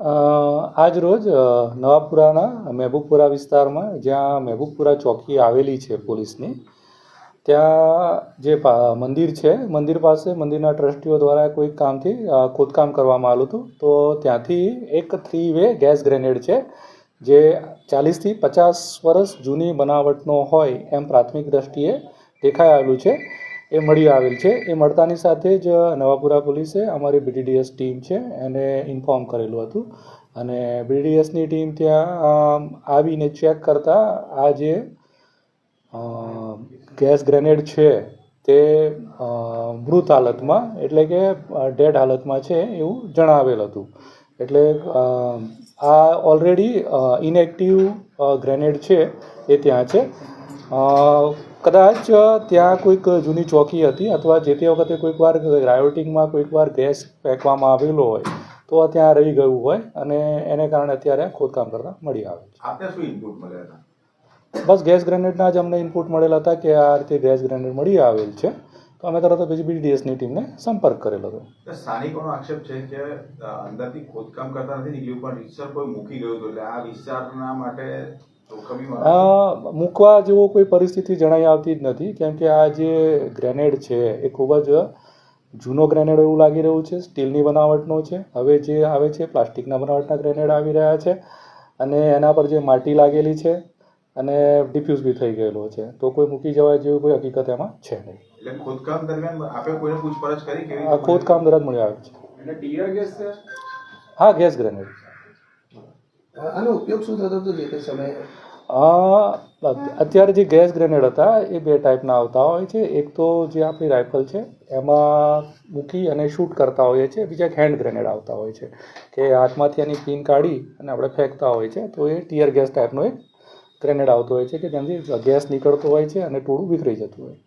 આજ રોજ નવાપુરાના મહેબૂબપુરા વિસ્તારમાં જ્યાં મહેબૂબપુરા ચોકી આવેલી છે પોલીસની, ત્યાં જે મંદિર છે, મંદિર પાસે મંદિરના ટ્રસ્ટીઓ દ્વારા કોઈ કામથી ખોદકામ કરવામાં આવેલું હતું. તો ત્યાંથી એક 3-વે ગેસ ગ્રેનેડ છે, જે 40થી 50 વર્ષ જૂની બનાવટનો હોય એમ પ્રાથમિક દ્રષ્ટિએ દેખાઈ આવેલું છે, એ મળી આવેલ છે. એ મળતાની સાથે જ નવાપુરા પોલીસે અમારી BTDS ટીમ છે એને ઇન્ફોર્મ કરેલું હતું, અને BTDSની ટીમ ત્યાં આવીને ચેક કરતાં આ જે ગેસ ગ્રેનેડ છે તે મૃત હાલતમાં એટલે કે ડેડ હાલતમાં છે એવું જણાવેલ હતું. એટલે આ ઓલરેડી ઇનએક્ટિવ ગ્રેનેડ છે એ ત્યાં છે. કદાચ ત્યાં કોઈક જૂની ચોકી હતી અથવા જે તે વખતે કોઈક વાર રાયોટિંગમાં કોઈક વાર ગેસ ફેંકવામાં આવેલો હોય તો ત્યાં રહી ગયું હોય, અને એને કારણે અત્યારે ખોદકામ કરતાં મળી આવે છે. આપને શું ઇનપુટ મળ્યા હતા? બસ ગેસ ગ્રેનેડના જ અમને ઇનપુટ મળેલા હતા કે આ રીતે ગેસ ગ્રેનેડ મળી આવેલ છે, તો અમે તરત જ BTDSની ટીમને સંપર્ક કરેલો હતો. સ્થાનિકોનો આક્ષેપ છે કે અંદરથી ખોદકામ કરતા નથી નીકળ્યું, પણ રીતસર કોઈ મૂકી ગયું હતું, એટલે આ વિસ્તારના માટે મૂકવા જેવો કોઈ પરિસ્થિતિ જણાઈ આવતી જ નથી, કેમ કે આ જે ગ્રેનેડ છે એ ખૂબ જ જૂનો ગ્રેનેડ એવું લાગી રહ્યું છે, સ્ટીલની બનાવટનો છે. હવે જે આવે છે પ્લાસ્ટિકના બનાવટના ગ્રેનેડ આવી રહ્યા છે, અને એના પર જે માટી લાગેલી છે અને ડિફ્યુઝ બી થઈ ગયેલો છે, તો કોઈ મૂકી જવાય જેવી કોઈ હકીકત એમાં છે નહીં. એટલે ખોદકામ દરમિયાન આપણે કોઈને પૂછપરછ કરી કે ખોદકામ દરમિયાન મળી આવે છે. એટલે ટીયર ગેસ છે? હા, ગેસ ગ્રેનેડ. આનો ઉપયોગ શું થતો હતો જે તે સમયે? અત્યારે જે ગેસ ગ્રેનેડ હતા એ 2 ટાઈપના આવતા હોય છે. એક તો જે આપણી રાઇફલ છે એમાં મૂકી અને શૂટ કરતા હોઈએ છીએ, બીજા એક હેન્ડ ગ્રેનેડ આવતા હોય છે કે હાથમાંથી એની પિન કાઢી અને આપણે ફેંકતા હોય છે, તો એ ટીયર ગેસ ટાઈપનો એક ગ્રેનેડ આવતો હોય છે કે જેનાથી ગેસ નીકળતો હોય છે અને ટોળું વિખરાઈ જતું હોય.